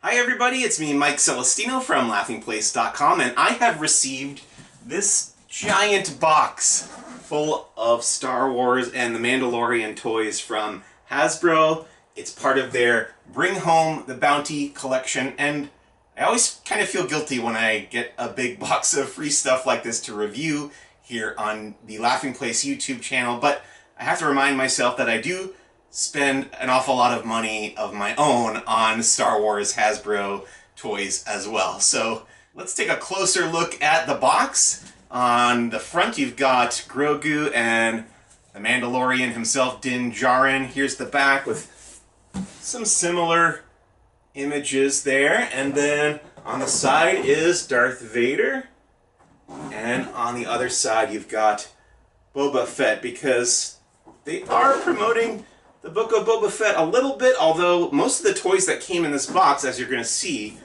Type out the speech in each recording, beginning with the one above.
Hi everybody, it's me, Mike Celestino from laughingplace.com, and I have received this giant box full of Star Wars and The Mandalorian toys from Hasbro. It's part of their Bring Home the Bounty collection, and I always kind of feel guilty when I get a big box of free stuff like this to review here on the Laughing Place YouTube channel, but I have to remind myself that I do spend an awful lot of money of my own on Star Wars Hasbro toys as well. So let's take a closer look at the box. On the front you've got Grogu and the Mandalorian himself, Din Djarin. Here's the back with some similar images there. And then on the side is Darth Vader. And on the other side you've got Boba Fett, because they are promoting the Book of Boba Fett a little bit, although most of the toys that came in this box, as you're going to see,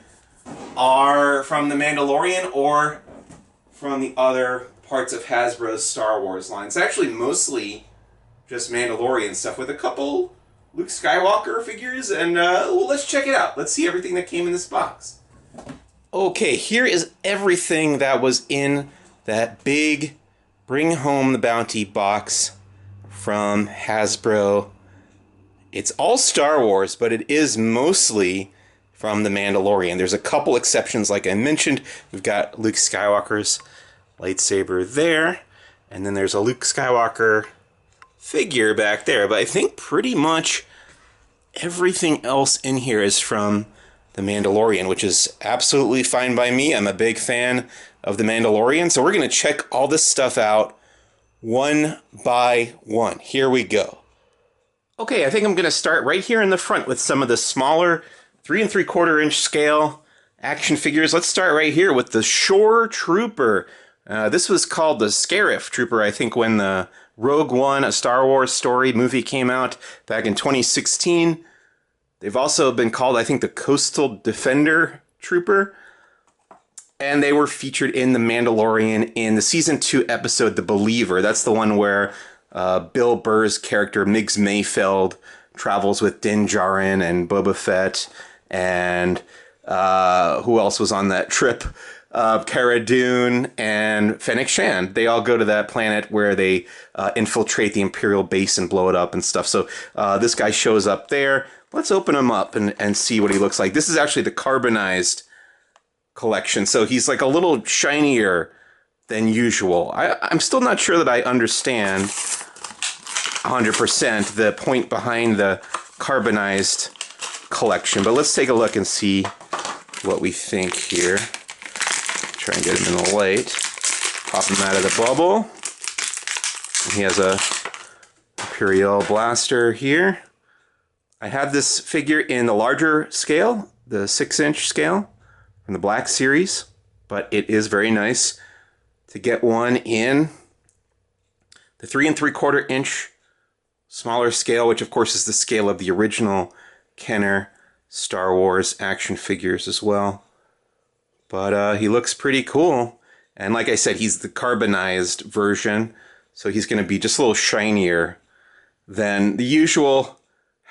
are from The Mandalorian or from the other parts of Hasbro's Star Wars line. It's actually mostly just Mandalorian stuff with a couple Luke Skywalker figures, and well, let's check it out. Let's see everything that came in this box. Okay, here is everything that was in that big Bring Home the Bounty box from Hasbro. It's all Star Wars, but it is mostly from The Mandalorian. There's a couple exceptions, like I mentioned. We've got Luke Skywalker's lightsaber there, and then there's a Luke Skywalker figure back there. But I think pretty much everything else in here is from The Mandalorian, which is absolutely fine by me. I'm a big fan of The Mandalorian, so we're going to check all this stuff out one by one. Here we go. Okay, I think I'm going to start right here in the front with some of the smaller 3 3/4 inch scale action figures. Let's start right here with the Shore Trooper. This was called the Scarif Trooper, I think, when the Rogue One, a Star Wars story movie came out back in 2016. They've also been called, I think, the Coastal Defender Trooper. And they were featured in The Mandalorian in the Season 2 episode, The Believer. That's the one where Bill Burr's character, Miggs Mayfeld, travels with Din Djarin and Boba Fett, and who else was on that trip? Cara Dune and Fennec Shand. They all go to that planet where they infiltrate the Imperial base and blow it up and stuff. So this guy shows up there. Let's open him up and see what he looks like. This is actually the carbonized collection, so he's like a little shinier than usual. I'm still not sure that I understand 100% the point behind the carbonized collection, but let's take a look and see what we think here. Try and get him in the light. Pop him out of the bubble. And he has a Imperial blaster here. I have this figure in the larger scale, the 6-inch scale from the Black Series, but it is very nice to get one in the 3 3/4 inch smaller scale, which of course is the scale of the original Kenner Star Wars action figures as well. But he looks pretty cool. And like I said, he's the carbonized version, so he's going to be just a little shinier than the usual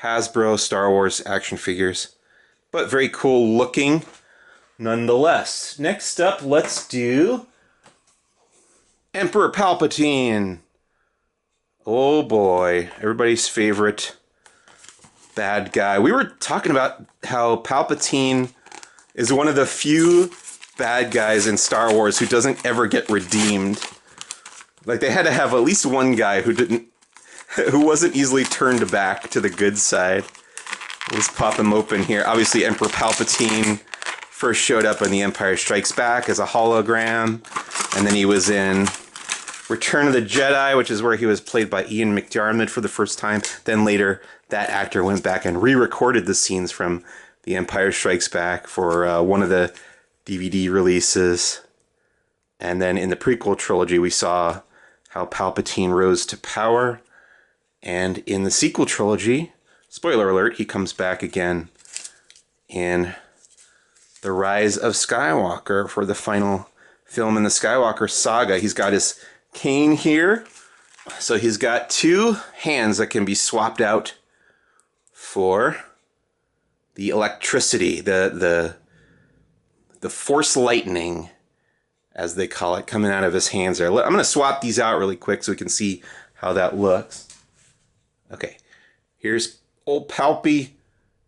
Hasbro Star Wars action figures. But very cool looking nonetheless. Next up, let's do Emperor Palpatine. Oh boy, everybody's favorite bad guy. We were talking about how Palpatine is one of the few bad guys in Star Wars who doesn't ever get redeemed. Like, they had to have at least one guy who wasn't easily turned back to the good side. Let's pop him open here. Obviously, Emperor Palpatine first showed up in The Empire Strikes Back as a hologram, and then he was in Return of the Jedi, which is where he was played by Ian McDiarmid for the first time. Then later, that actor went back and re-recorded the scenes from The Empire Strikes Back for one of the DVD releases. And then in the prequel trilogy, we saw how Palpatine rose to power. And in the sequel trilogy, spoiler alert, he comes back again in The Rise of Skywalker for the final film in the Skywalker saga. He's got his cane here. So he's got 2 hands that can be swapped out for the electricity, the force lightning, as they call it, coming out of his hands there. I'm going to swap these out really quick so we can see how that looks. Okay, here's old Palpy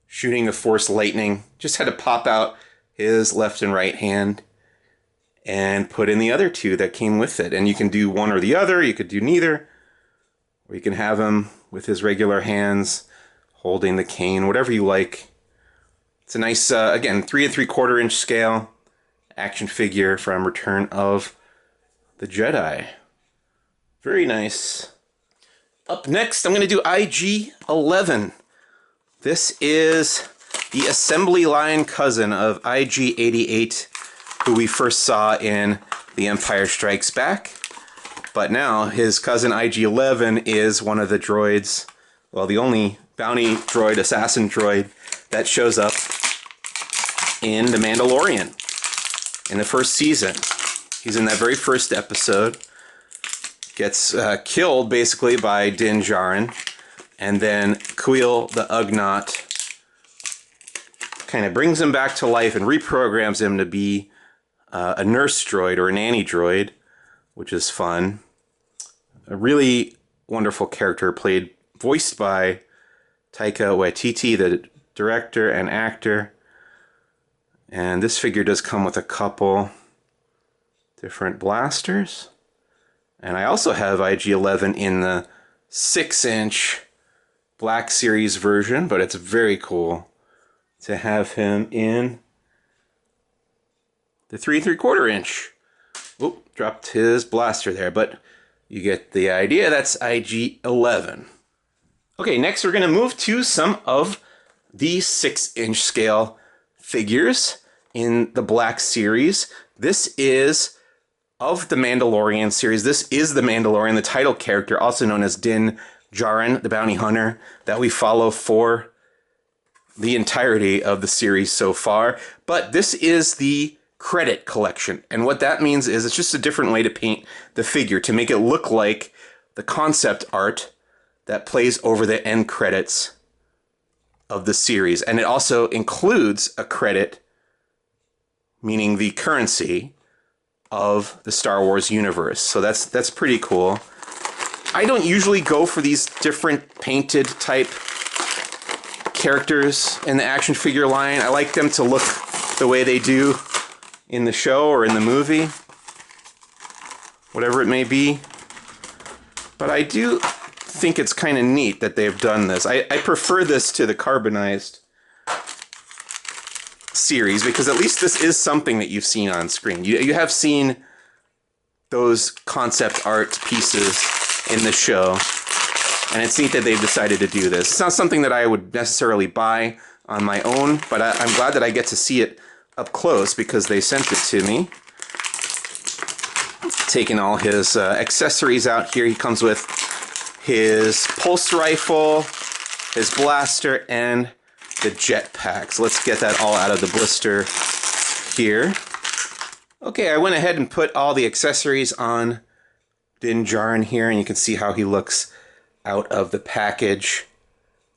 shooting a force lightning. Just had to pop out his left and right hand and put in the other two that came with it. And you can do one or the other, you could do neither, or you can have him with his regular hands holding the cane, whatever you like. It's a nice, again, 3 3/4 inch scale action figure from Return of the Jedi. Very nice. Up next, I'm going to do IG-11. This is the assembly line cousin of IG-88, who we first saw in The Empire Strikes Back. But now his cousin IG-11 is one of the droids, well, the only bounty droid, assassin droid, that shows up in The Mandalorian in the first season. He's in that very first episode. Gets killed, basically, by Din Djarin. And then Kuiil the Ugnaught kind of brings him back to life and reprograms him to be a nurse droid or a nanny droid, which is fun. A really wonderful character, voiced by Taika Waititi, the director and actor. And this figure does come with a couple different blasters. And I also have IG-11 in the 6-inch Black Series version, but it's very cool to have him in the 3 3/4 inch. Oop, dropped his blaster there, but you get the idea. That's IG-11. Okay, next we're going to move to some of the 6-inch scale figures in the Black Series. This is of the Mandalorian series. This is the Mandalorian, the title character, also known as Din Djarin, the bounty hunter, that we follow for the entirety of the series so far. But this is the credit collection. And what that means is it's just a different way to paint the figure to make it look like the concept art that plays over the end credits of the series. And it also includes a credit, meaning the currency of the Star Wars universe. So that's pretty cool. I don't usually go for these different painted type characters in the action figure line. I like them to look the way they do in the show or in the movie, whatever it may be. But I do think it's kind of neat that they've done this. I prefer this to the carbonized series, because at least this is something that you've seen on screen. You have seen those concept art pieces in the show, and it's neat that they've decided to do this. It's not something that I would necessarily buy on my own, but I'm glad that I get to see it up close because they sent it to me. Taking all his accessories out here, he comes with his pulse rifle, his blaster, and the jetpack. So let's get that all out of the blister here. Okay, I went ahead and put all the accessories on Din Djarin here, and you can see how he looks out of the package,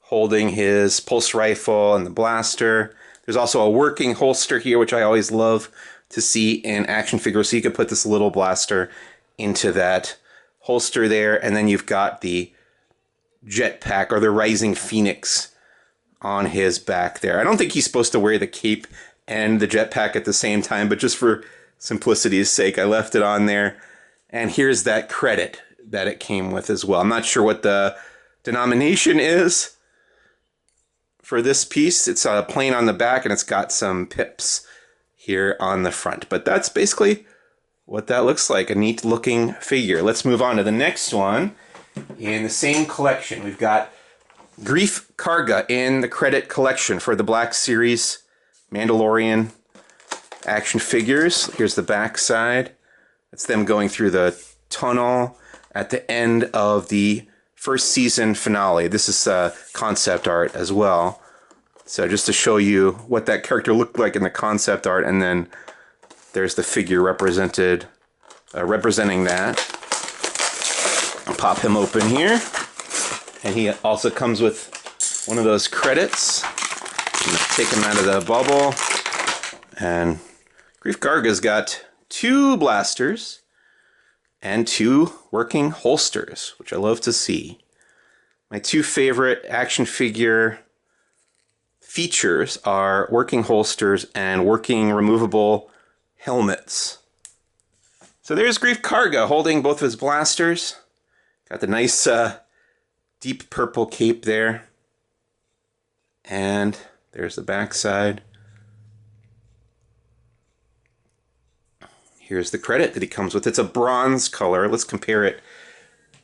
holding his pulse rifle and the blaster. There's also a working holster here, which I always love to see in action figures. So you can put this little blaster into that holster there, and then you've got the jetpack or the Rising Phoenix on his back there. I don't think he's supposed to wear the cape and the jetpack at the same time, but just for simplicity's sake, I left it on there. And here's that credit that it came with as well. I'm not sure what the denomination is for this piece. It's plain on the back, and it's got some pips here on the front. But that's basically what that looks like, a neat looking figure. Let's move on to the next one. In the same collection, we've got Greef Karga in the credit collection for the Black Series Mandalorian action figures. Here's the back side. It's them going through the tunnel at the end of the first season finale. This is concept art as well. So just to show you what that character looked like in the concept art, and then there's the figure representing that. I'll pop him open here. And he also comes with one of those credits. I'm gonna take him out of the bubble. And Greef Karga's got 2 blasters and 2 working holsters, which I love to see. My 2 favorite action figure features are working holsters and working removable helmets. So there's Greef Karga holding both of his blasters. Got the nice deep purple cape there. And there's the backside. Here's the credit that he comes with. It's a bronze color. Let's compare it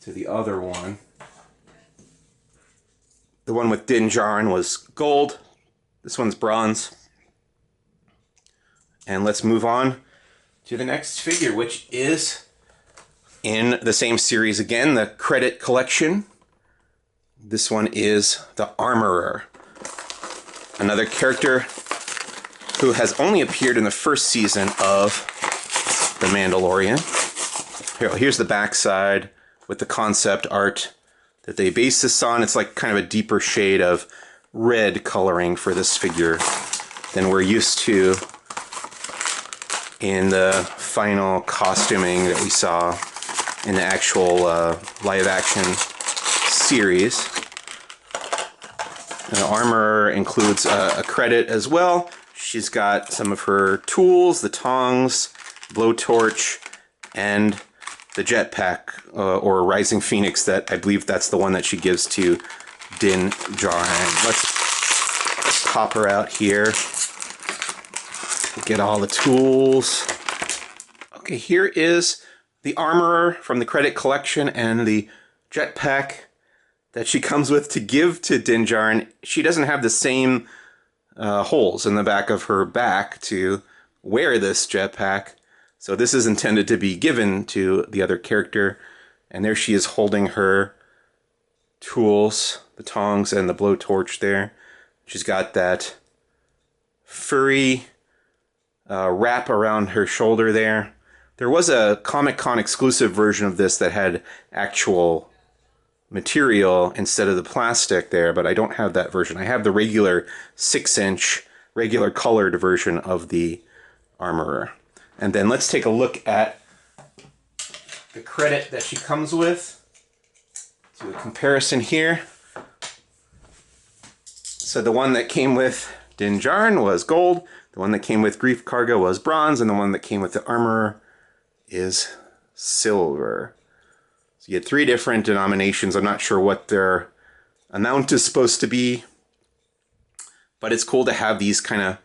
to the other one. The one with Din Djarin was gold. This one's bronze. And let's move on to the next figure, which is in the same series again, the credit collection. This one is the Armorer. Another character who has only appeared in the first season of The Mandalorian. Here's the backside with the concept art that they base this on. It's like kind of a deeper shade of red coloring for this figure than we're used to in the final costuming that we saw in the actual live action series. The Armorer includes a credit as well. She's got some of her tools, the tongs, blowtorch, and the jetpack, or Rising Phoenix, that I believe that's the one that she gives to Din Djarin. Let's pop her out here. Get all the tools. Okay, here is the Armorer from the credit collection and the jetpack that she comes with to give to Din Djarin. She doesn't have the same holes in the back of her back to wear this jetpack. So this is intended to be given to the other character. And there she is holding her tools, the tongs and the blowtorch there. She's got that furry wrap around her shoulder there. There was a Comic-Con exclusive version of this that had actual material instead of the plastic there, but I don't have that version. I have the regular 6-inch, regular colored version of the Armorer. And then let's take a look at the credit that she comes with. Do a comparison here. So the one that came with Din Djarin was gold, the one that came with Greef Karga was bronze, and the one that came with the Armorer is silver. So you had 3 different denominations. I'm not sure what their amount is supposed to be, but it's cool to have these kind of,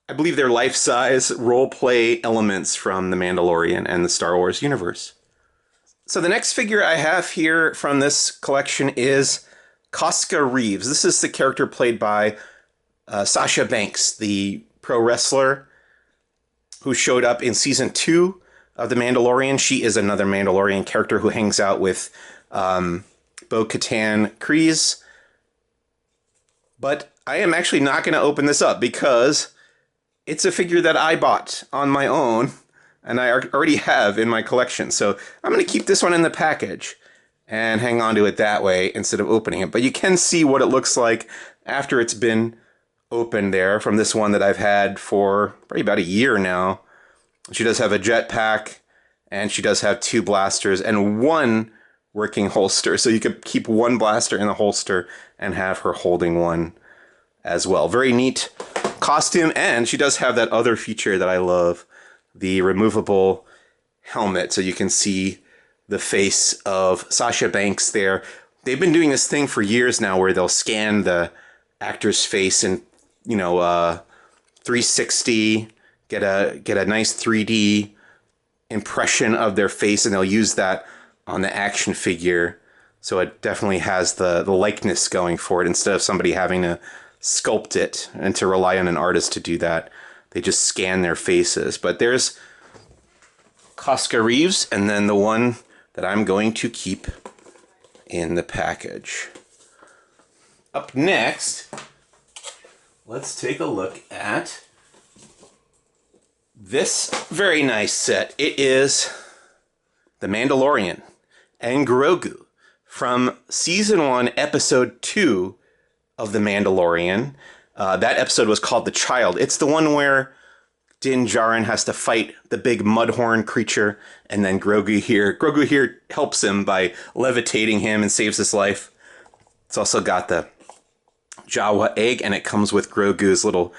I believe they're life-size role-play elements from The Mandalorian and the Star Wars universe. So the next figure I have here from this collection is Koska Reeves. This is the character played by Sasha Banks, the pro wrestler who showed up in Season 2 of The Mandalorian. She is another Mandalorian character who hangs out with Bo-Katan Kryze. But I am actually not going to open this up because it's a figure that I bought on my own and I already have in my collection. So I'm going to keep this one in the package and hang on to it that way instead of opening it. But you can see what it looks like after it's been opened there from this one that I've had for probably about a year now. She does have a jetpack and she does have 2 blasters and 1 working holster. So you could keep 1 blaster in the holster and have her holding one as well. Very neat costume, and she does have that other feature that I love, the removable helmet, so you can see the face of Sasha Banks there. They've been doing this thing for years now where they'll scan the actor's face in, 360, get a nice 3D impression of their face, and they'll use that on the action figure. So it definitely has the likeness going for it instead of somebody having to sculpt it and to rely on an artist to do that. They just scan their faces. But there's Koska Reeves, and then the one that I'm going to keep in the package. Up next, let's take a look at this very nice set. It is The Mandalorian and Grogu from Season 1, Episode 2 of The Mandalorian. That episode was called The Child. It's the one where Din Djarin has to fight the big mudhorn creature, and then Grogu here helps him by levitating him and saves his life. It's also got the Jawa egg, and it comes with Grogu's little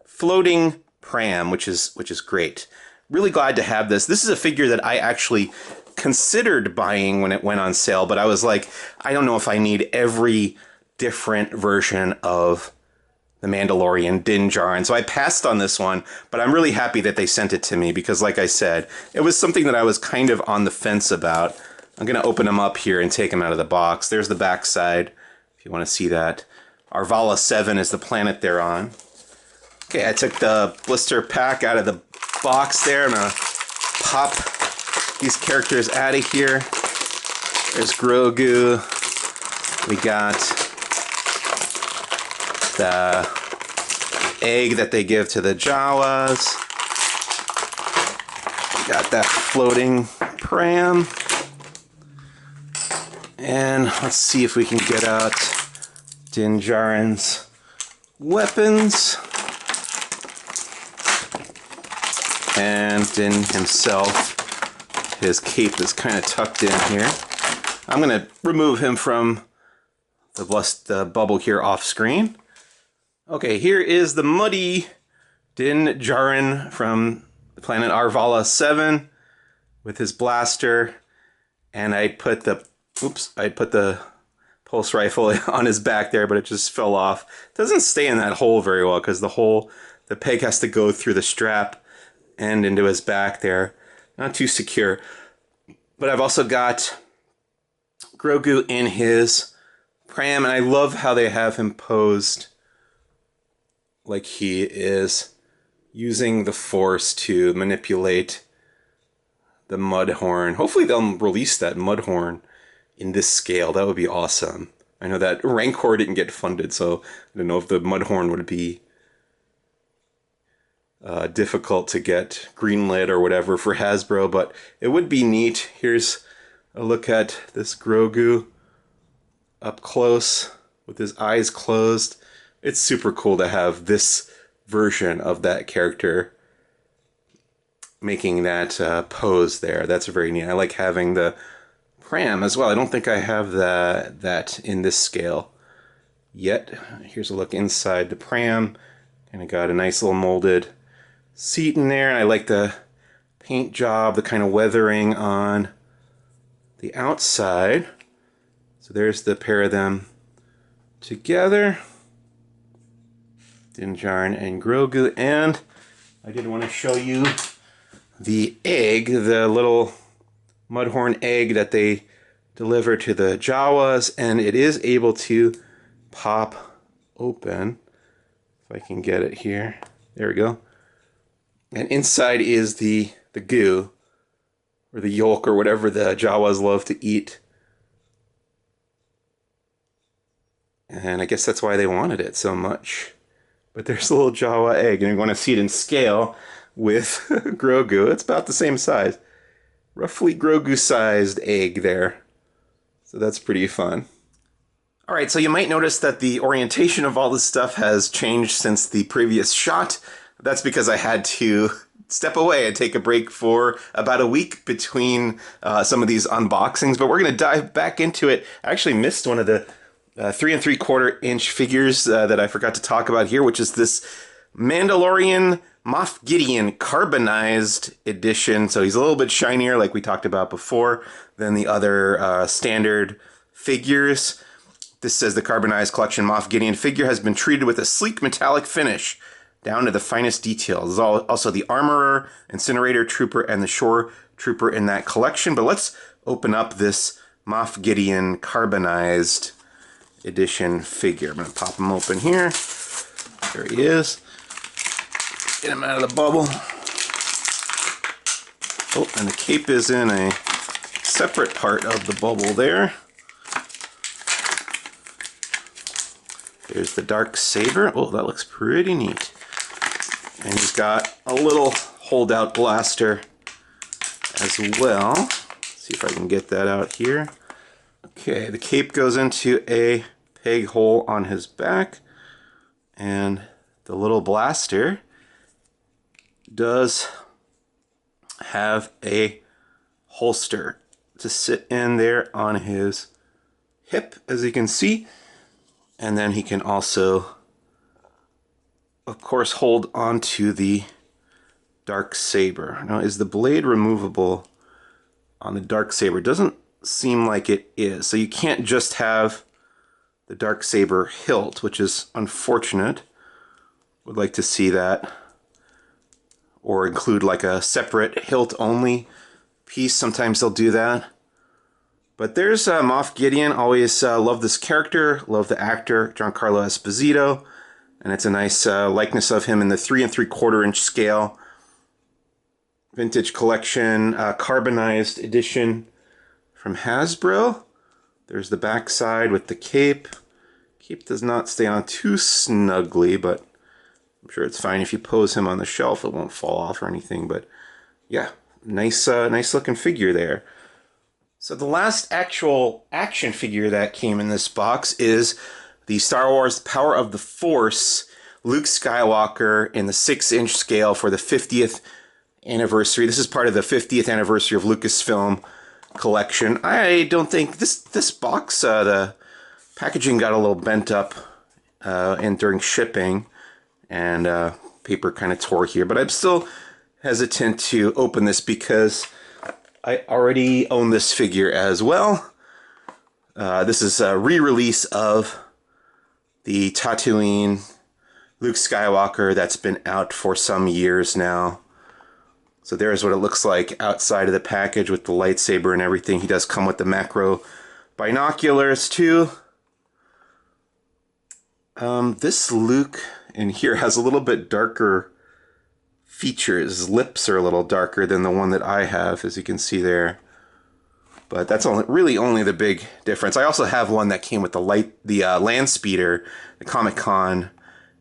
floating pram, which is great. Really glad to have this. This is a figure that I actually considered buying when it went on sale, but I was like, I don't know if I need every different version of The Mandalorian, Din Djarin. So I passed on this one, but I'm really happy that they sent it to me because, like I said, it was something that I was kind of on the fence about. I'm going to open them up here and take them out of the box. There's the back side, if you want to see that. Arvala 7 is the planet they're on. Okay, I took the blister pack out of the box there. I'm going to pop these characters out of here. There's Grogu. We got the egg that they give to the Jawas. We got that floating pram. And let's see if we can get out Din Djarin's weapons. And Din himself, his cape is kind of tucked in here. I'm going to remove him from the bubble here off screen. Okay, here is the muddy Din Djarin from the planet Arvala 7 with his blaster. And I put the pulse rifle on his back there, but it just fell off. It doesn't stay in that hole very well because the peg has to go through the strap and into his back there. Not too secure. But I've also got Grogu in his pram, and I love how they have him posed like he is using the Force to manipulate the Mudhorn. Hopefully they'll release that Mudhorn in this scale. That would be awesome. I know that Rancor didn't get funded, so I don't know if the Mudhorn would be difficult to get greenlit or whatever for Hasbro, but it would be neat. Here's a look at this Grogu up close with his eyes closed. It's super cool to have this version of that character making that pose there. That's very neat. I like having the pram as well. I don't think I have that in this scale yet. Here's a look inside the pram. And I got a nice little molded seat in there. And I like the paint job, the kind of weathering on the outside. So there's the pair of them together. Din Djarin and Grogu. And I did want to show you the egg, the little Mudhorn egg that they deliver to the Jawas, and it is able to pop open. If I can get it here. There we go. And inside is the goo, or the yolk, or whatever the Jawas love to eat. And I guess that's why they wanted it so much. But there's a little Jawa egg, and you want to see it in scale with Grogu. It's about the same size. Roughly Grogu-sized egg there. So that's pretty fun. Alright, so you might notice that the orientation of all this stuff has changed since the previous shot. That's because I had to step away and take a break for about a week between some of these unboxings, but we're going to dive back into it. I actually missed one of the 3 3/4 inch figures that I forgot to talk about here, which is this Mandalorian Moff Gideon carbonized edition. So he's a little bit shinier, like we talked about before, than the other standard figures. This says the carbonized collection Moff Gideon figure has been treated with a sleek metallic finish down to the finest details. There's also the Armorer, Incinerator Trooper, and the Shore Trooper in that collection. But let's open up this Moff Gideon carbonized edition figure. I'm going to pop him open here. There he is. Get him out of the bubble. Oh, and the cape is in a separate part of the bubble there. There's the dark saber. Oh, that looks pretty neat. And he's got a little holdout blaster as well. Let's see if I can get that out here. Okay, the cape goes into a peg hole on his back. And the little blaster does have a holster to sit in there on his hip, as you can see. And then he can also, of course, hold onto the dark saber. Now, is the blade removable on the dark saber? Doesn't seem like it is. So you can't just have the dark saber hilt, which is unfortunate. Would like to see that, or include like a separate hilt only piece. Sometimes they'll do that. But there's Moff Gideon. Always love this character, love the actor Giancarlo Esposito, and it's a nice likeness of him in the 3 3/4 inch scale. Vintage collection, carbonized edition from Hasbro. There's the back side with the cape. Cape does not stay on too snugly, but I'm sure it's fine. If you pose him on the shelf, it won't fall off or anything. But yeah, nice looking figure there. So the last actual action figure that came in this box is the Star Wars Power of the Force Luke Skywalker in the 6-inch scale for the 50th anniversary. This is part of the 50th anniversary of Lucasfilm collection. I don't think this box, the packaging got a little bent up during shipping, and paper kind of tore here, but I'm still hesitant to open this because I already own this figure as well. This is a re-release of the Tatooine Luke Skywalker that's been out for some years now. So there's what it looks like outside of the package with the lightsaber and everything. He does come with the macro binoculars too. This Luke in here has a little bit darker features. His lips are a little darker than the one that I have, as you can see there. But that's really only the big difference. I also have one that came with the land speeder, the Comic-Con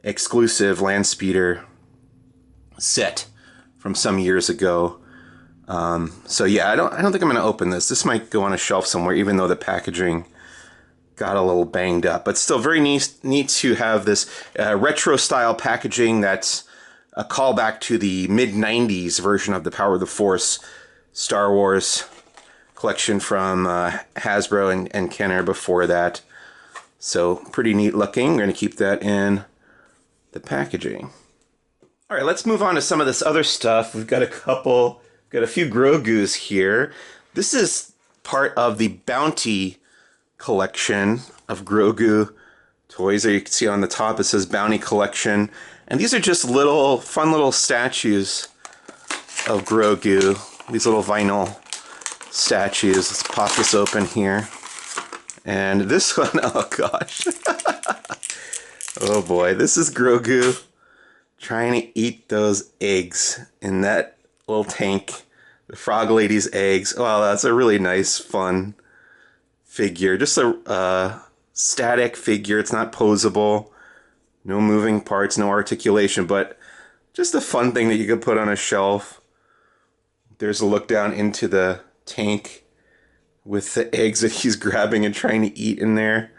exclusive land speeder set from some years ago. So yeah, I don't think I'm going to open this. This might go on a shelf somewhere, even though the packaging got a little banged up. But still very neat to have this retro style packaging that's a callback to the mid-90s version of the Power of the Force Star Wars collection from Hasbro and Kenner before that. So pretty neat looking. We're going to keep that in the packaging. All right, let's move on to some of this other stuff. We've got a few Grogus here. This is part of the Bounty collection of Grogu toys. There you can see on the top it says Bounty Collection. And these are just fun little statues of Grogu. These little vinyl statues. Let's pop this open here. And this one, oh gosh. Oh boy, this is Grogu trying to eat those eggs in that little tank. The Frog Lady's eggs. Wow, that's a really nice, fun figure. Just a static figure. It's not posable. No moving parts, no articulation, but just a fun thing that you could put on a shelf. There's a look down into the tank with the eggs that he's grabbing and trying to eat in there.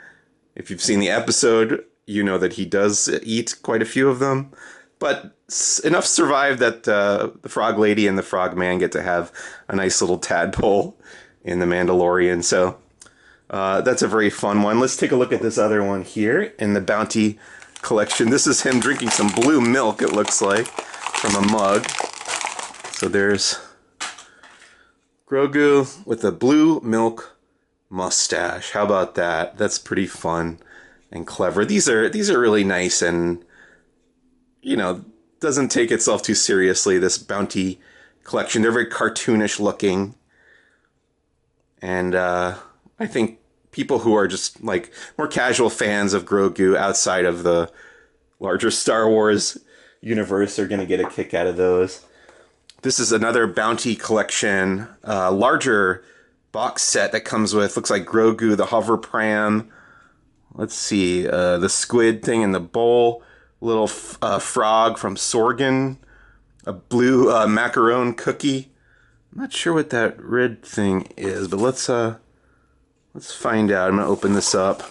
If you've seen the episode, you know that he does eat quite a few of them. But enough survive that the Frog Lady and the Frog Man get to have a nice little tadpole in The Mandalorian. So that's a very fun one. Let's take a look at this other one here in the Bounty collection. This is him drinking some blue milk, it looks like, from a mug. So there's Grogu with a blue milk mustache. How about that? That's pretty fun and clever. These are really nice, and you know, doesn't take itself too seriously, this Bounty collection. They're very cartoonish looking. And I think people who are just like more casual fans of Grogu outside of the larger Star Wars universe are going to get a kick out of those. This is another Bounty collection, larger box set that comes with, looks like Grogu, the hover pram. Let's see, the squid thing in the bowl, little frog from Sorgan, a blue macaron cookie. I'm not sure what that red thing is, but let's find out. I'm gonna open this up.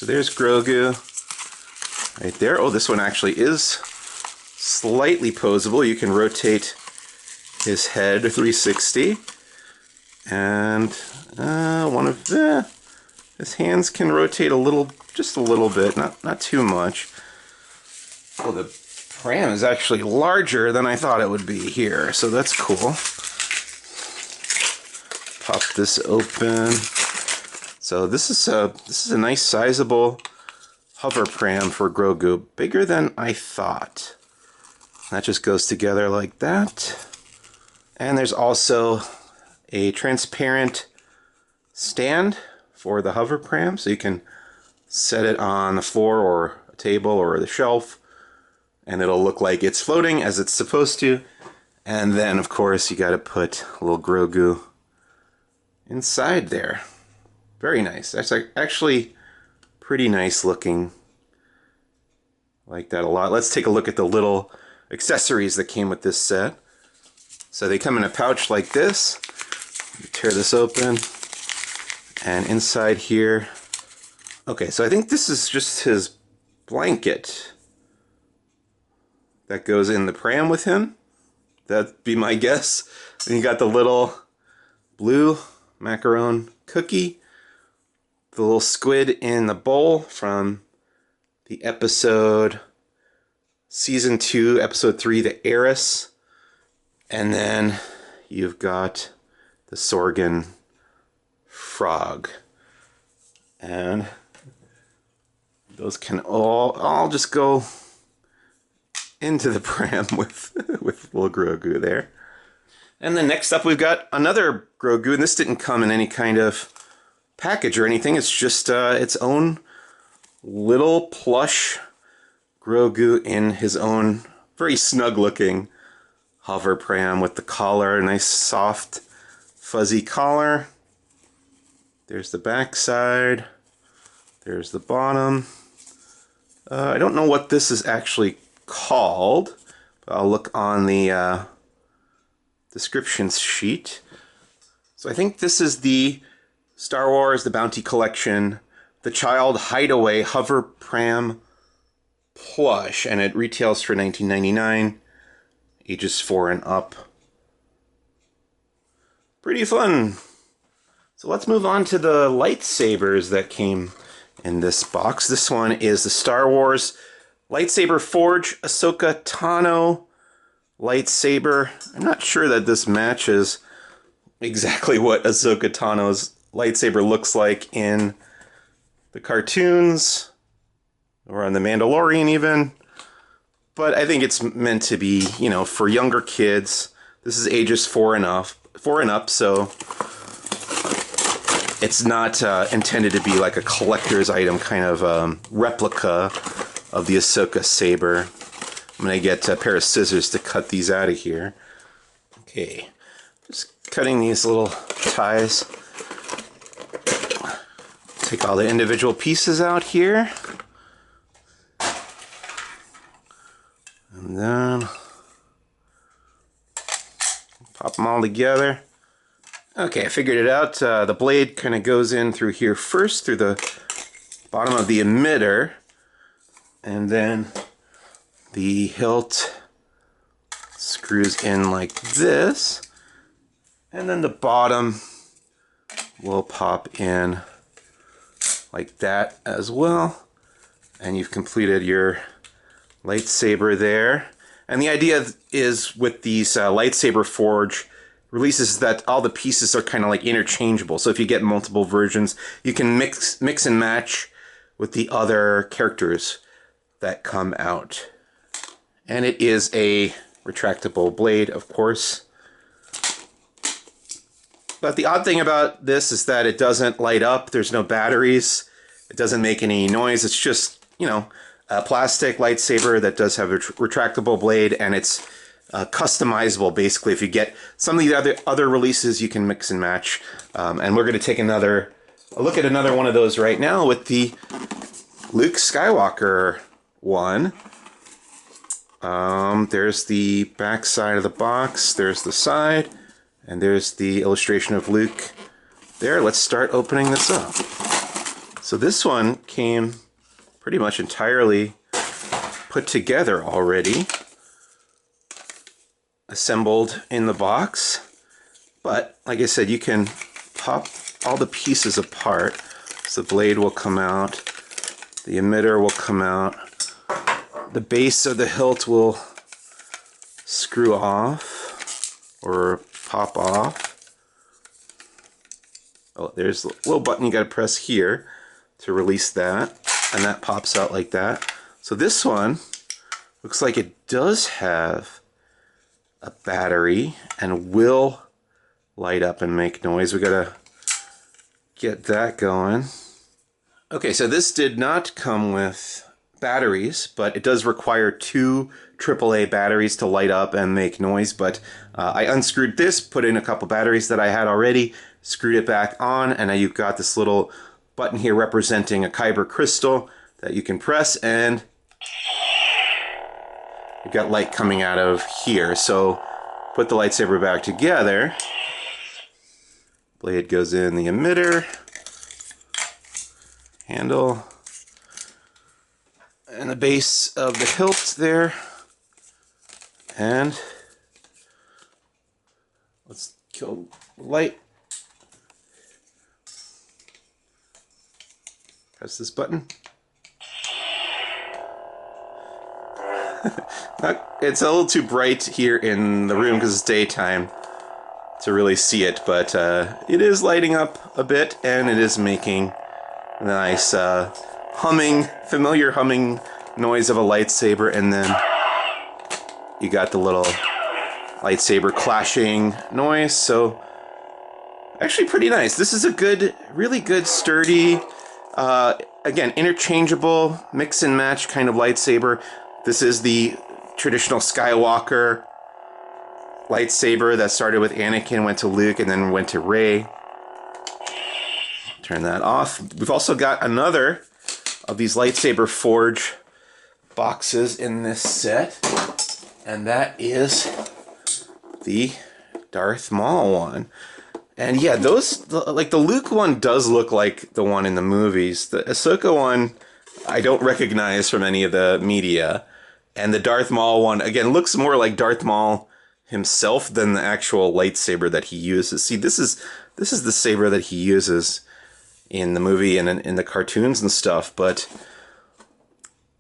So there's Grogu right there. Oh, this one actually is slightly posable. You can rotate his head 360. And one of his hands can rotate a little, just a little bit, not too much. Oh, the pram is actually larger than I thought it would be here, so that's cool. Pop this open. So this is a nice sizable hover pram for Grogu, bigger than I thought. That just goes together like that. And there's also a transparent stand for the hover pram, so you can set it on the floor or a table or the shelf, and it'll look like it's floating as it's supposed to. And then, of course, you got to put a little Grogu inside there. Very nice. That's actually pretty nice looking. Like that a lot. Let's take a look at the little accessories that came with this set. So they come in a pouch like this. You tear this open, and inside here, okay, so I think this is just his blanket that goes in the pram with him. That'd be my guess. Then you got the little blue macaron cookie, the little squid in the bowl from the episode Season 2, Episode 3, The Heiress. And then you've got the Sorgan frog. And those can all just go into the pram with little Grogu there. And then next up we've got another Grogu, and this didn't come in any kind of package or anything. It's just its own little plush Grogu in his own very snug looking hover pram with the collar, nice soft fuzzy collar. There's the back side. There's the bottom. I don't know what this is actually called, but I'll look on the description sheet. So I think this is the Star Wars The Bounty Collection, the Child Hideaway Hover Pram plush, and it retails for $19.99, ages 4 and up. Pretty fun. So let's move on to the lightsabers that came in this box. This one is the Star Wars Lightsaber Forge Ahsoka Tano lightsaber. I'm not sure that this matches exactly what Ahsoka Tano's lightsaber looks like in the cartoons or on The Mandalorian even. But I think it's meant to be, you know, for younger kids. This is ages 4 and up, so it's not intended to be like a collector's item kind of replica of the Ahsoka saber. I'm going to get a pair of scissors to cut these out of here. Okay, just cutting these little ties. Take all the individual pieces out here. And then pop them all together. Okay, I figured it out. The blade kind of goes in through here first, through the bottom of the emitter, and then the hilt screws in like this, and then the bottom will pop in like that as well, and you've completed your lightsaber there. And the idea is with these lightsaber forge releases that all the pieces are kind of like interchangeable. So if you get multiple versions, you can mix and match with the other characters that come out. And it is a retractable blade, of course. But the odd thing about this is that it doesn't light up. There's no batteries. It doesn't make any noise. It's just, you know, a plastic lightsaber that does have a retractable blade, and it's customizable, basically. If you get some of the other releases, you can mix and match. And we're going to take a look at another one of those right now with the Luke Skywalker one. There's the back side of the box. There's the side. And there's the illustration of Luke there. Let's start opening this up. So this one came pretty much entirely put together already, assembled in the box. But like I said, you can pop all the pieces apart. So the blade will come out, the emitter will come out, the base of the hilt will screw off or pop off. Oh, there's a little button you got to press here to release that, and that pops out like that. So this one looks like it does have a battery and will light up and make noise. We gotta get that going. Okay, so this did not come with batteries, but it does require 2 AAA batteries to light up and make noise. But I unscrewed this, put in a couple batteries that I had already, screwed it back on, and now you've got this little button here representing a kyber crystal that you can press, and you've got light coming out of here. So put the lightsaber back together. Blade goes in the emitter, handle, and the base of the hilt there. And let's kill the light. Press this button. It's a little too bright here in the room because it's daytime to really see it, but it is lighting up a bit, and it is making a nice familiar humming noise of a lightsaber, and then you got the little lightsaber clashing noise. So actually pretty nice. This is a good, really good, sturdy, again, interchangeable, mix and match kind of lightsaber. This is the traditional Skywalker lightsaber that started with Anakin, went to Luke, and then went to Rey. Turn that off. We've also got another of these lightsaber forge boxes in this set, and that is the Darth Maul one. And yeah, those, like the Luke one does look like the one in the movies. The Ahsoka one I don't recognize from any of the media. And the Darth Maul one, again, looks more like Darth Maul himself than the actual lightsaber that he uses. See, this is the saber that he uses in the movie and in the cartoons and stuff, but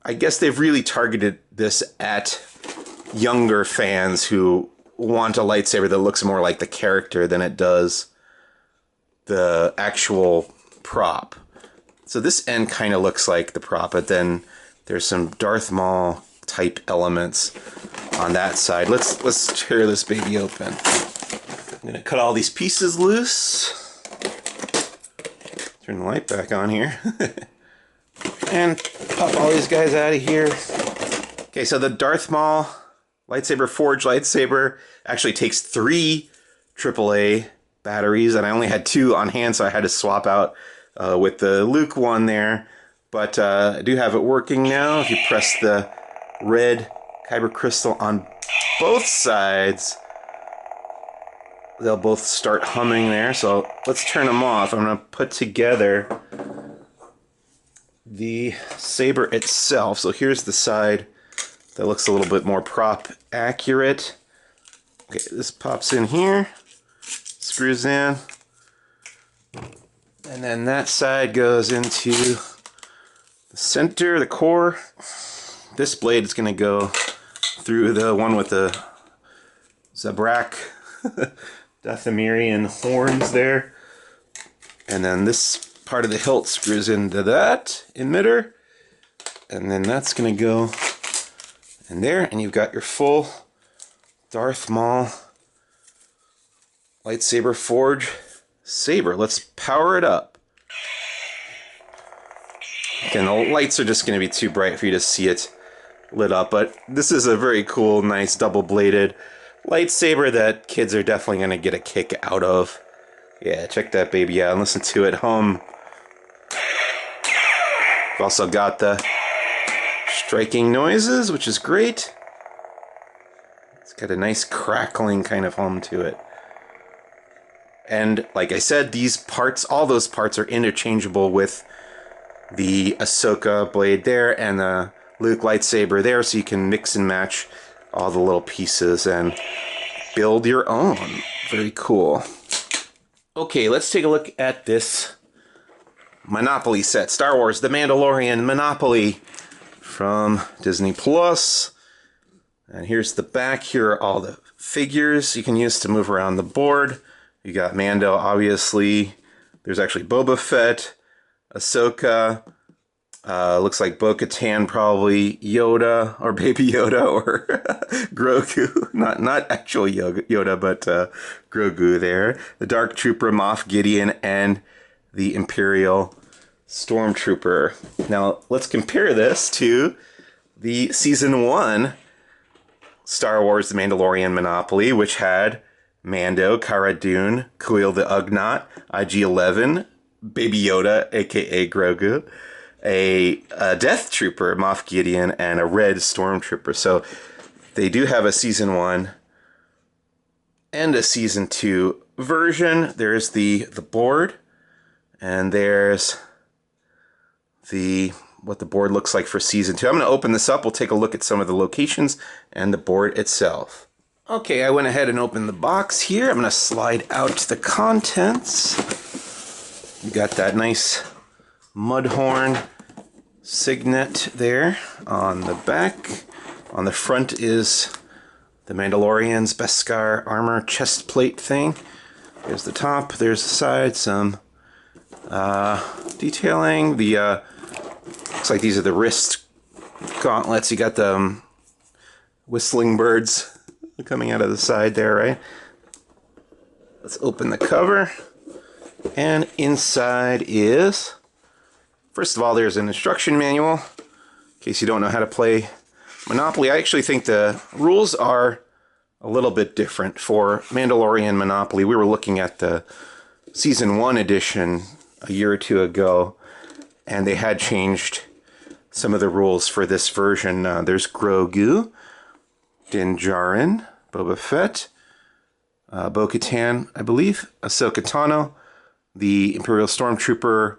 I guess they've really targeted this at younger fans who want a lightsaber that looks more like the character than it does the actual prop. So this end kind of looks like the prop, but then there's some Darth Maul type elements on that side. Let's tear this baby open. I'm gonna cut all these pieces loose. Turn the light back on here. And pop all these guys out of here. Okay, so the Darth Maul lightsaber forge lightsaber actually takes 3 AAA batteries, and I only had 2 on hand, so I had to swap out with the Luke one there. But I do have it working now. If you press the red kyber crystal on both sides, they'll both start humming there. So let's turn them off. I'm going to put together the saber itself. So here's the side that looks a little bit more prop accurate. Okay, this pops in here, screws in, and then that side goes into the center, the core. This blade is going to go through the one with the Zabrak Dathomirian horns there. And then this part of the hilt screws into that emitter. And then that's going to go in there. And you've got your full Darth Maul lightsaber forge saber. Let's power it up. Again, the lights are just going to be too bright for you to see it lit up, but this is a very cool, nice double-bladed lightsaber that kids are definitely going to get a kick out of. Yeah, check that baby out and listen to it hum. We've also got the striking noises, which is great. It's got a nice crackling kind of hum to it. And like I said, these parts, all those parts are interchangeable with the Ahsoka blade there and the Luke lightsaber there, so you can mix and match all the little pieces and build your own. Very cool. Okay, let's take a look at this Monopoly set. Star Wars The Mandalorian Monopoly from Disney Plus. And here's the back. Here are all the figures you can use to move around the board. You got Mando, obviously. There's actually Boba Fett, Ahsoka, looks like Bo-Katan, probably Yoda, or Baby Yoda, or Grogu. Not actual Yoda, but Grogu there. The Dark Trooper, Moff Gideon, and the Imperial Stormtrooper. Now, let's compare this to the Season 1 Star Wars The Mandalorian Monopoly, which had Mando, Cara Dune, Kuiil the Ugnaught, IG-11, Baby Yoda, aka Grogu, a Death Trooper, Moff Gideon, and a Red Stormtrooper. So they do have a Season 1 and a Season 2 version. There's the board, and there's what the board looks like for Season 2. I'm going to open this up. We'll take a look at some of the locations and the board itself. Okay, I went ahead and opened the box here. I'm going to slide out the contents. You got that nice Mudhorn signet there on the back. On the front is the Mandalorian's Beskar armor chest plate thing. There's the top, there's the side, some detailing. The looks like these are the wrist gauntlets. You got the whistling birds coming out of the side there, right? Let's open the cover. And inside is, first of all, there's an instruction manual, in case you don't know how to play Monopoly. I actually think the rules are a little bit different for Mandalorian Monopoly. We were looking at the Season 1 edition a year or two ago, and they had changed some of the rules for this version. There's Grogu, Din Djarin, Boba Fett, Bo-Katan, I believe, Ahsoka Tano, the Imperial Stormtrooper,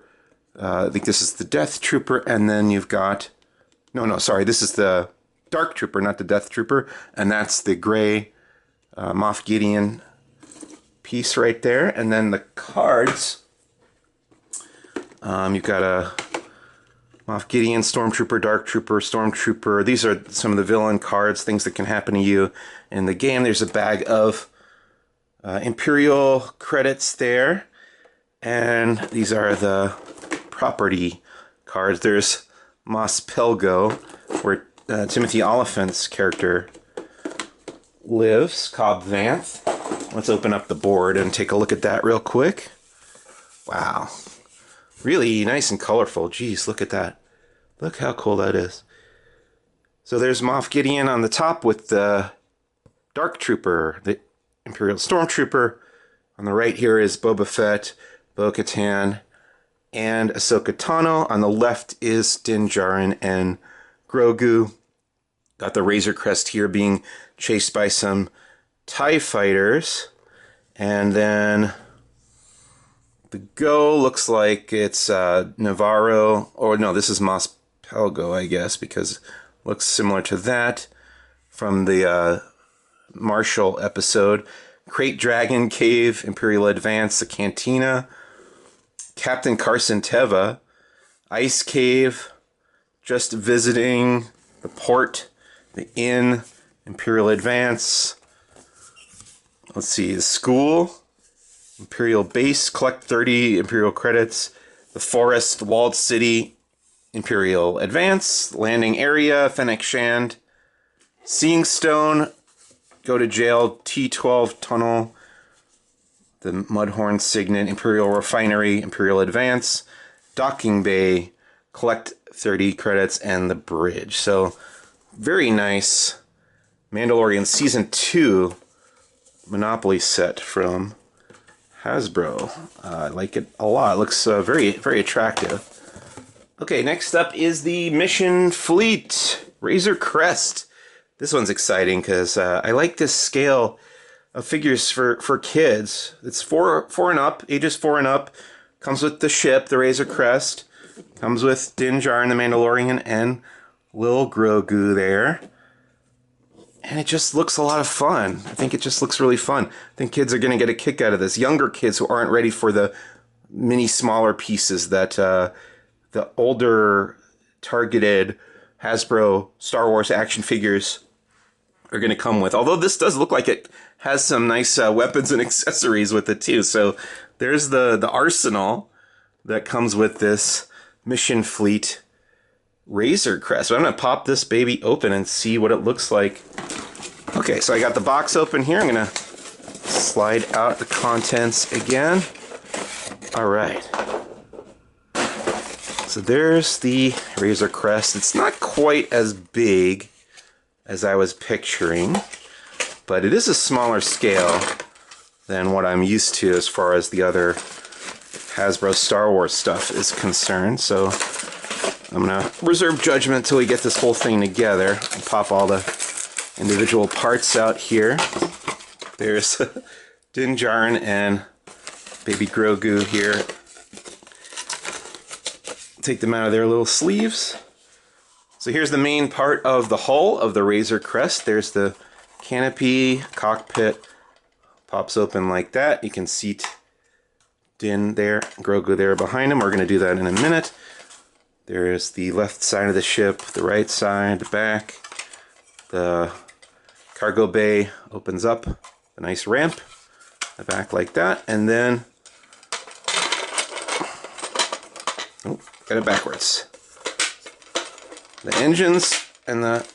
I think this is the Death Trooper, and then you've got, sorry, this is the Dark Trooper, not the Death Trooper, and that's the gray Moff Gideon piece right there. And then the cards, you've got a Moff Gideon, Stormtrooper, Dark Trooper, Stormtrooper. These are some of the villain cards, things that can happen to you in the game. There's a bag of Imperial credits there. And these are the property cards. There's Mos Pelgo, where Timothy Oliphant's character lives, Cobb Vanth. Let's open up the board and take a look at that real quick. Wow. Really nice and colorful. Geez, look at that. Look how cool that is. So there's Moff Gideon on the top with the Dark Trooper, the Imperial Stormtrooper. On the right here is Boba Fett, Bo-Katan, and Ahsoka Tano. On the left is Din Djarin and Grogu. Got the Razor Crest here being chased by some TIE fighters. And then the Go looks like it's Navarro. Or no, this is Mos Pelgo, I guess, because it looks similar to that from the Marshall episode. Crate Dragon Cave, Imperial Advance, the Cantina, Captain Carson Teva, Ice Cave, Just Visiting, the Port, the Inn, Imperial Advance. Let's see, the School, Imperial Base, collect 30 Imperial credits, the Forest, the Walled City, Imperial Advance, Landing Area, Fennec Shand, Seeing Stone, Go to Jail, T-12 Tunnel, the Mudhorn Signet, Imperial Refinery, Imperial Advance, Docking Bay, collect 30 credits, and the Bridge. So, very nice Mandalorian Season 2 Monopoly set from Hasbro. I like it a lot. It looks very, very attractive. Okay, next up is the Mission Fleet Razor Crest. This one's exciting because I like this scale of figures for kids. It's four and up, ages 4 and up. Comes with the ship, the Razor Crest. Comes with Din Djarin the Mandalorian and Lil Grogu there. And it just looks a lot of fun. I think it just looks really fun. I think kids are going to get a kick out of this. Younger kids who aren't ready for the mini smaller pieces that the older targeted Hasbro Star Wars action figures are going to come with. Although this does look like it has some nice weapons and accessories with it too. So there's the arsenal that comes with this Mission Fleet Razor Crest. So I'm going to pop this baby open and see what it looks like. Okay, so I got the box open here. I'm going to slide out the contents again. All right. So there's the Razor Crest. It's not quite as big as I was picturing, but it is a smaller scale than what I'm used to as far as the other Hasbro Star Wars stuff is concerned. So I'm going to reserve judgment until we get this whole thing together. I'll pop all the individual parts out here. There's Din Djarin and baby Grogu here. Take them out of their little sleeves. So here's the main part of the hull of the Razor Crest. There's the canopy, cockpit, pops open like that. You can seat Din there, Grogu there behind him. We're going to do that in a minute. There's the left side of the ship, the right side, the back. The cargo bay opens up, a nice ramp, the back like that, and then, oh, got it backwards. The engines and the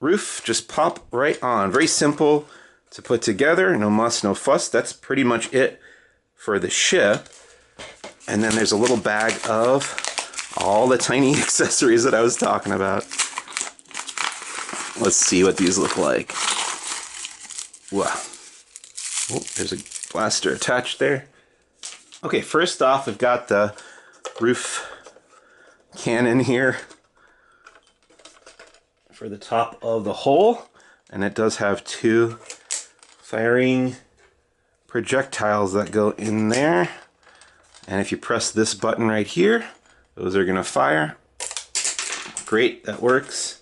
roof just pop right on. Very simple to put together, no muss, no fuss. That's pretty much it for the ship. And then there's a little bag of all the tiny accessories that I was talking about. Let's see what these look like. Wow. Oh, there's a blaster attached there. Okay, first off, we've got the roof cannon here for the top of the hull. And it does have two firing projectiles that go in there. And if you press this button right here, those are going to fire. Great, that works.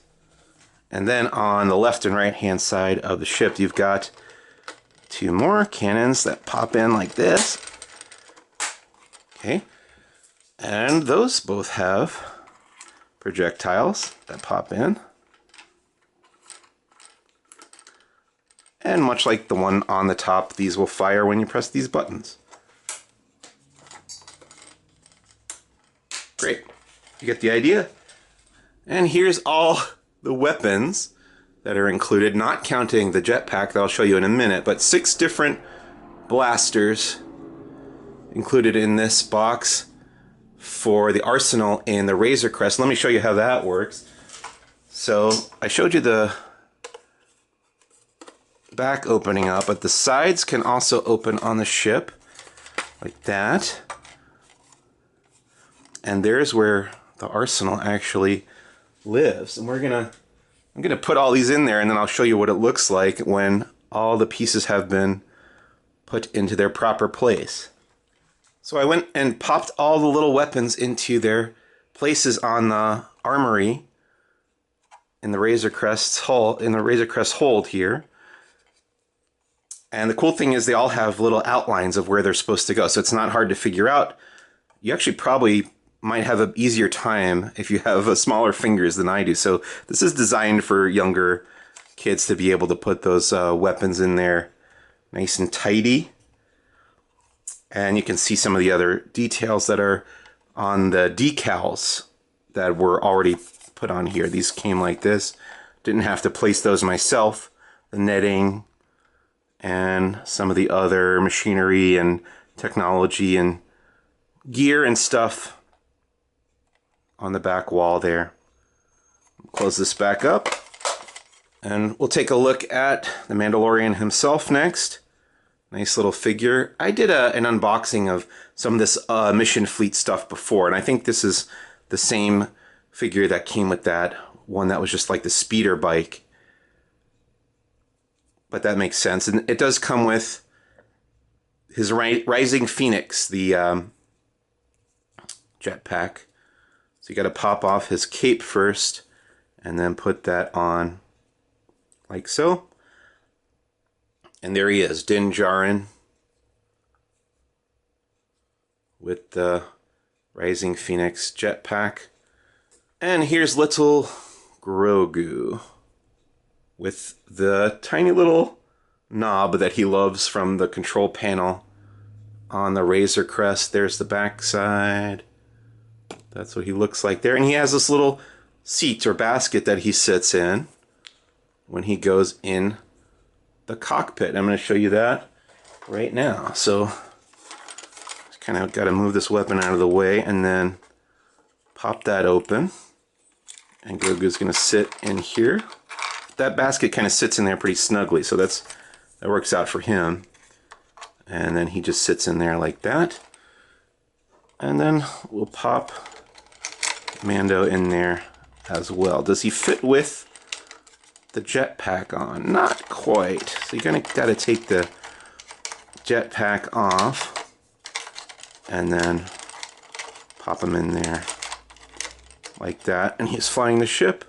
And then on the left and right hand side of the ship, you've got two more cannons that pop in like this. Okay. And those both have projectiles that pop in. And much like the one on the top, these will fire when you press these buttons. Great. You get the idea? And here's all the weapons that are included, not counting the jetpack that I'll show you in a minute, but 6 different blasters included in this box for the arsenal in the Razor Crest. Let me show you how that works. So I showed you the back opening up, but the sides can also open on the ship like that. And there's where the arsenal actually lives. And I'm gonna put all these in there, and then I'll show you what it looks like when all the pieces have been put into their proper place. So I went and popped all the little weapons into their places on the armory in the Razor Crest's hull, in the Razor Crest hold here. And the cool thing is they all have little outlines of where they're supposed to go, so it's not hard to figure out. You actually probably might have an easier time if you have smaller fingers than I do. So this is designed for younger kids to be able to put those weapons in there nice and tidy. And you can see some of the other details that are on the decals that were already put on here. These came like this. Didn't have to place those myself. The netting and some of the other machinery and technology and gear and stuff on the back wall there. Close this back up, and we'll take a look at the Mandalorian himself next. Nice little figure. I did an unboxing of some of this Mission Fleet stuff before, and I think this is the same figure that came with that one that was just like the speeder bike. But that makes sense. And it does come with his Rising Phoenix, the jetpack. So you got to pop off his cape first and then put that on like so. And there he is, Din Djarin, with the Rising Phoenix jetpack. And here's little Grogu with the tiny little knob that he loves from the control panel on the Razor Crest. There's the backside. That's what he looks like there. And he has this little seat or basket that he sits in when he goes in the cockpit. I'm going to show you that right now. So kind of got to move this weapon out of the way and then pop that open. And Grogu's going to sit in here. That basket kind of sits in there pretty snugly, so that works out for him. And then he just sits in there like that. And then we'll pop Mando in there as well. Does he fit with the jetpack on? Not quite. So you're got to take the jetpack off and then pop him in there like that. And he's flying the ship.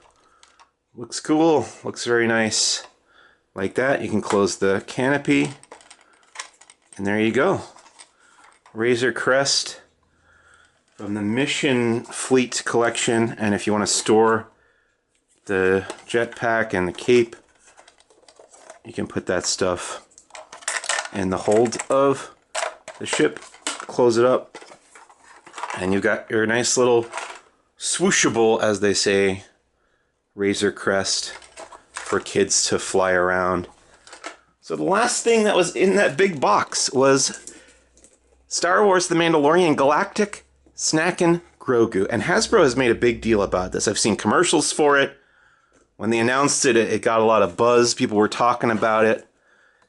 Looks cool. Looks very nice. Like that. You can close the canopy. And there you go. Razor Crest from the Mission Fleet collection. And if you want to store the jetpack and the cape, you can put that stuff in the hold of the ship, close it up, and you've got your nice little swooshable, as they say, Razor Crest for kids to fly around. So the last thing that was in that big box was Star Wars The Mandalorian Galactic Snackin Grogu. And Hasbro has made a big deal about this. I've seen commercials for it. When they announced it, it got a lot of buzz. People were talking about it.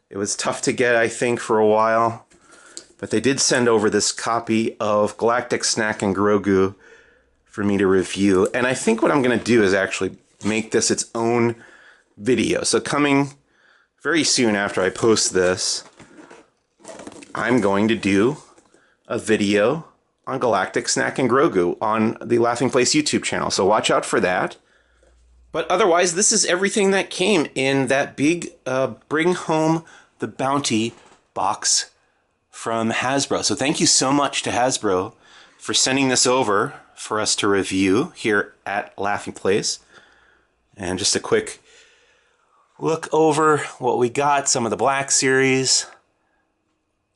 It was tough to get, I think, for a while. But they did send over this copy of Galactic Snackin Grogu for me to review. And I think what I'm going to do is actually make this its own video. So coming very soon after I post this, I'm going to do a video on Galactic Snackin Grogu on the Laughing Place YouTube channel. So watch out for that. But otherwise, this is everything that came in that big Bring Home the Bounty box from Hasbro. So thank you so much to Hasbro for sending this over for us to review here at Laughing Place. And just a quick look over what we got. Some of the Black Series,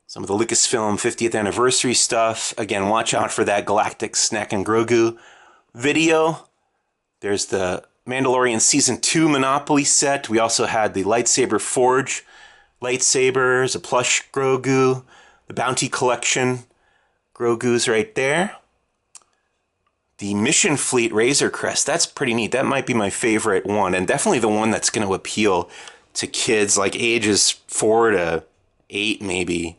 some of the Lucasfilm 50th anniversary stuff. Again, watch out for that Galactic Snackin Grogu video. There's the Mandalorian Season 2 Monopoly set. We also had the Lightsaber Forge lightsabers, a plush Grogu, the Bounty Collection Grogu's right there. The Mission Fleet Razor Crest, that's pretty neat. That might be my favorite one, and definitely the one that's going to appeal to kids like ages 4 to 8 maybe.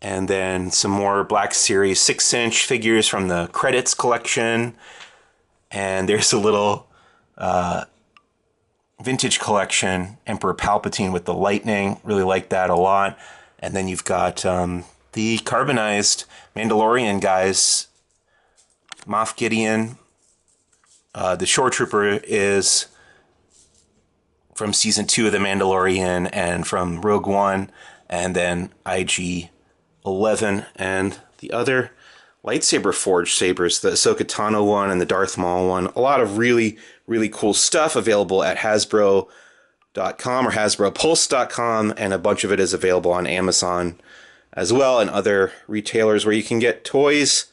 And then some more Black Series 6-inch figures from the Credits collection. And there's a little vintage collection, Emperor Palpatine with the lightning. Really like that a lot. And then you've got the carbonized Mandalorian guys, Moff Gideon. The Shore Trooper is from Season 2 of The Mandalorian and from Rogue One. And then IG-11 and the other Lightsaber Forge sabers, the Ahsoka Tano one and the Darth Maul one. A lot of really, really cool stuff available at Hasbro.com or HasbroPulse.com, and a bunch of it is available on Amazon as well and other retailers where you can get toys.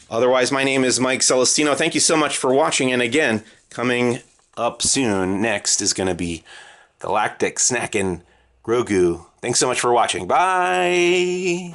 Otherwise, my name is Mike Celestino. Thank you so much for watching, and again, coming up soon, next is going to be Galactic Snackin Grogu. Thanks so much for watching. Bye!